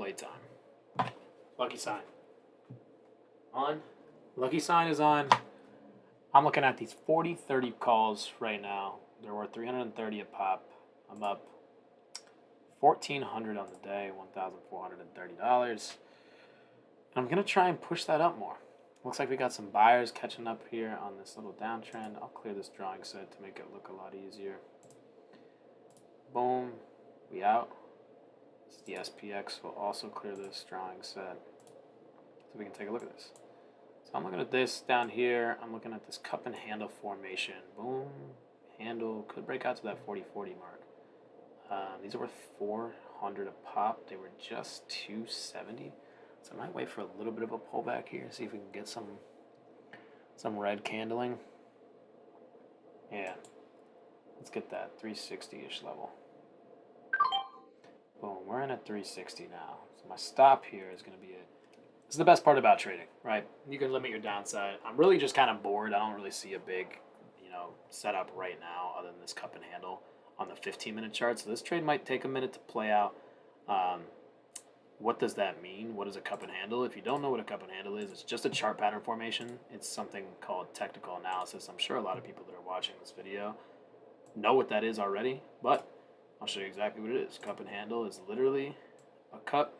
playtime. Lucky sign. On. Lucky sign is on. I'm looking at these 40-30 calls right now. They're worth $330 a pop. I'm up $1,400 on the day, $1,430. I'm going to try and push that up more. Looks like we got some buyers catching up here on this little downtrend. I'll clear this drawing set to make it look a lot easier. Boom. We out. This is the SPX. We'll also clear this drawing set so we can take a look at this. So I'm looking at this down here. I'm looking at this cup and handle formation. Boom. Handle could break out to that 40-40 mark. These are worth $400 a pop. They were just $270. So I might wait for a little bit of a pullback here, see if we can get some red candling. Yeah, let's get that 360-ish level. Boom, we're in at 360 now. So my stop here is going to be it. This is the best part about trading, right? You can limit your downside. I'm really just kind of bored. I don't really see a big, setup right now other than this cup and handle on the 15-minute chart. So this trade might take a minute to play out. What does that mean? What is a cup and handle? If you don't know what a cup and handle is, it's just a chart pattern formation. It's something called technical analysis. I'm sure a lot of people that are watching this video know what that is already, but I'll show you exactly what it is. Cup and handle is literally a cup,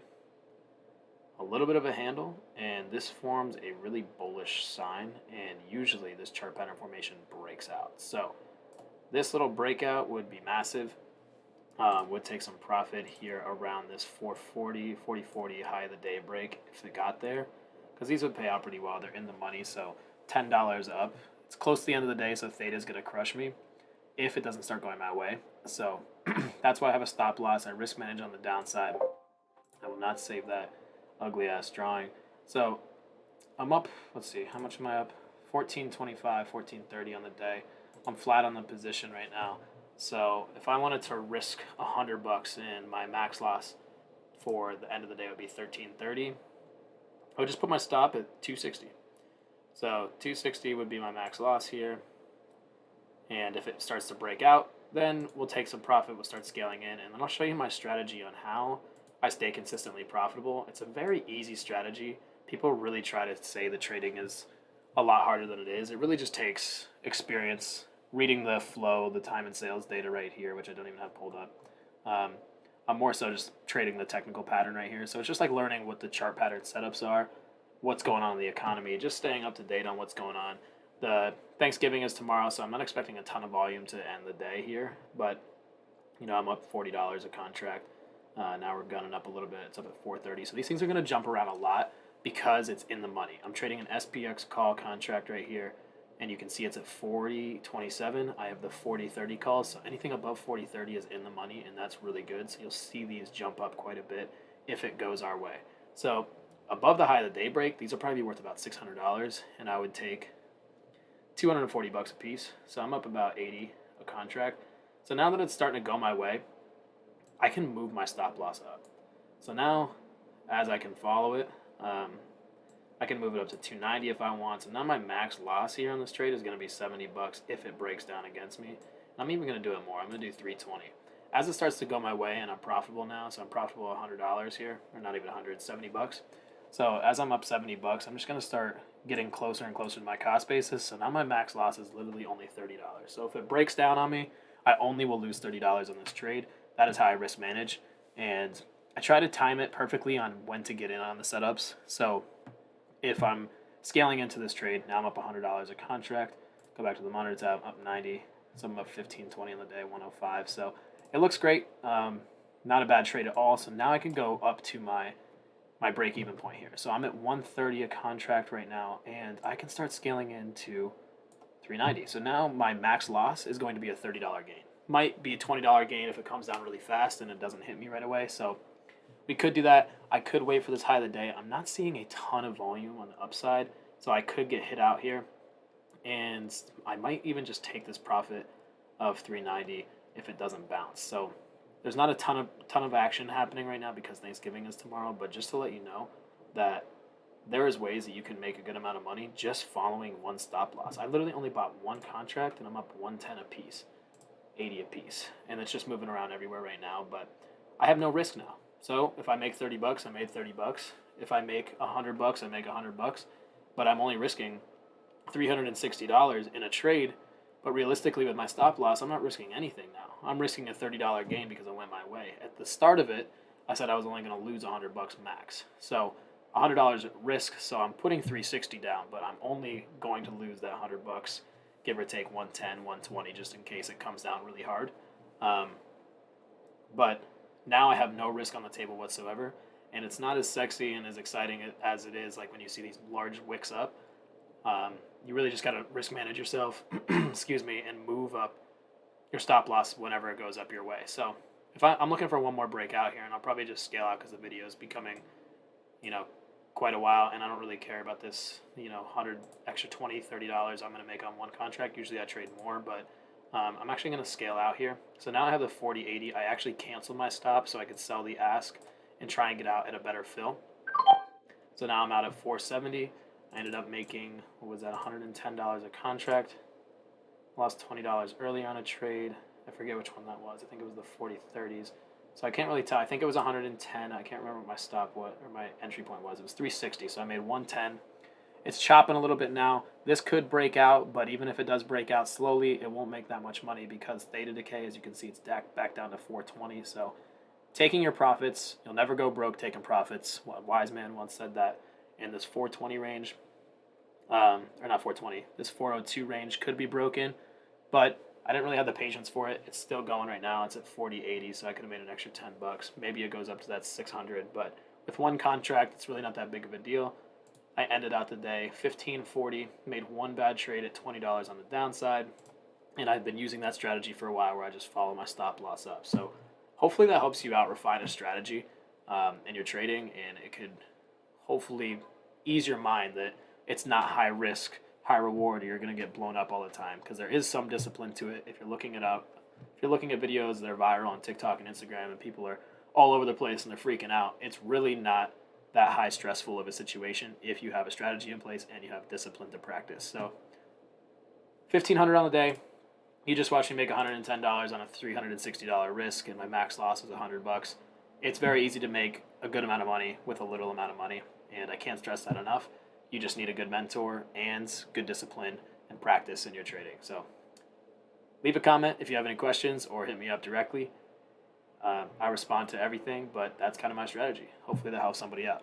a little bit of a handle, and this forms a really bullish sign, and usually this chart pattern formation breaks out. So this little breakout would be massive. Would take some profit here around this 440, 40-40 high of the day break if it got there, because these would pay out pretty well. They're in the money, so $10 up. It's close to the end of the day, so theta is going to crush me if it doesn't start going my way. So that's why I have a stop loss. I risk manage on the downside. I will not save that ugly ass drawing. So I'm up, let's see, how much am I up? 1425, 1430 on the day. I'm flat on the position right now. So if I wanted to risk $100 in my max loss for the end of the day would be $13.30. I would just put my stop at 260. So 260 would be my max loss here. And if it starts to break out, then we'll take some profit, we'll start scaling in, and then I'll show you my strategy on how I stay consistently profitable. It's a very easy strategy. People really try to say the trading is a lot harder than it is. It really just takes experience, reading the flow, the time and sales data right here, which I don't even have pulled up. I'm more so just trading the technical pattern right here. So it's just like learning what the chart pattern setups are, what's going on in the economy, just staying up to date on what's going on. The Thanksgiving is tomorrow, so I'm not expecting a ton of volume to end the day here, but I'm up $40 a contract. Now we're gunning up a little bit. It's up at 430. So these things are going to jump around a lot because it's in the money. I'm trading an SPX call contract right here, and you can see it's at 40.27. I have the 40.30 calls, so anything above 40.30 is in the money, and that's really good. So you'll see these jump up quite a bit if it goes our way. So above the high of the day break, these will probably be worth about $600, and I would take $240 a piece. So I'm up about 80 a contract. So now that it's starting to go my way, I can move my stop loss up. So now, as I can follow it, I can move it up to 290 if I want. So now my max loss here on this trade is going to be $70 if it breaks down against me. I'm even going to do it more. I'm going to do 320. As it starts to go my way, and I'm profitable now, so I'm profitable $100 here, or not even 100, $70. So as I'm up $70, I'm just going to start getting closer and closer to my cost basis. So now my max loss is literally only $30. So if it breaks down on me, I only will lose $30 on this trade. That is how I risk manage. And I try to time it perfectly on when to get in on the setups. So if I'm scaling into this trade, now I'm up $100 a contract. Go back to the monitor tab, up 90. So I'm up 15.20 on the day, 105. So it looks great. Not a bad trade at all. So now I can go up to my break-even point here. So I'm at 130 a contract right now, and I can start scaling into 390. So now my max loss is going to be a $30 gain. Might be a $20 gain if it comes down really fast and it doesn't hit me right away. So we could do that. I could wait for this high of the day. I'm not seeing a ton of volume on the upside, so I could get hit out here. And I might even just take this profit of 390 if it doesn't bounce. So there's not a ton of action happening right now because Thanksgiving is tomorrow, but just to let you know that there is ways that you can make a good amount of money just following one stop loss. I literally only bought one contract and I'm up 110 a piece, 80 a piece, and it's just moving around everywhere right now, but I have no risk now. So if I make 30 bucks, I made 30 bucks. If I make $100, I make $100, but I'm only risking $360 in a trade. But realistically, with my stop loss, I'm not risking anything now. I'm risking a $30 gain because I went my way. At the start of it, I said I was only going to lose $100 max. So $100 at risk. So I'm putting 360 down, but I'm only going to lose that $100, give or take 110, 120, just in case it comes down really hard. But now I have no risk on the table whatsoever, and it's not as sexy and as exciting as it is like when you see these large wicks up. You really just got to risk manage yourself, excuse me, and move up your stop loss whenever it goes up your way. So if I'm looking for one more breakout here, and I'll probably just scale out because the video is becoming, quite a while, and I don't really care about this, 100 extra $20, $30 I'm going to make on one contract. Usually I trade more, but I'm actually going to scale out here. So now I have the 40-80. I actually canceled my stop so I could sell the ask and try and get out at a better fill. So now I'm out at 470. I ended up making, what was that, $110 a contract. Lost $20 early on a trade. I forget which one that was. I think it was the 40-30s. So I can't really tell. I think it was 110. I can't remember what my stop was, or my entry point was. It was 360, so I made 110. It's chopping a little bit now. This could break out, but even if it does break out slowly, it won't make that much money because theta decay, as you can see, it's back down to 420. So taking your profits, you'll never go broke taking profits. Well, a wise man once said that. In this 420 range, or not 420, this 402 range could be broken, but I didn't really have the patience for it. It's still going right now. It's at 40-80, so I could have made an extra $10. Maybe it goes up to that 600, but with one contract, it's really not that big of a deal. I ended out the day 1540, made one bad trade at $20 on the downside, and I've been using that strategy for a while where I just follow my stop loss up. So hopefully that helps you out refine a strategy in your trading, and it could hopefully ease your mind that it's not high risk, high reward, or you're going to get blown up all the time, because there is some discipline to it. If you're looking at videos that are viral on TikTok and Instagram and people are all over the place and they're freaking out, it's really not that high stressful of a situation if you have a strategy in place and you have discipline to practice. So $1,500 on the day. You just watched me make $110 on a $360 risk, and my max loss was $100. It's very easy to make a good amount of money with a little amount of money, and I can't stress that enough. You just need a good mentor and good discipline and practice in your trading. So leave a comment if you have any questions, or hit me up directly. I respond to everything, but that's kind of my strategy. Hopefully that helps somebody out.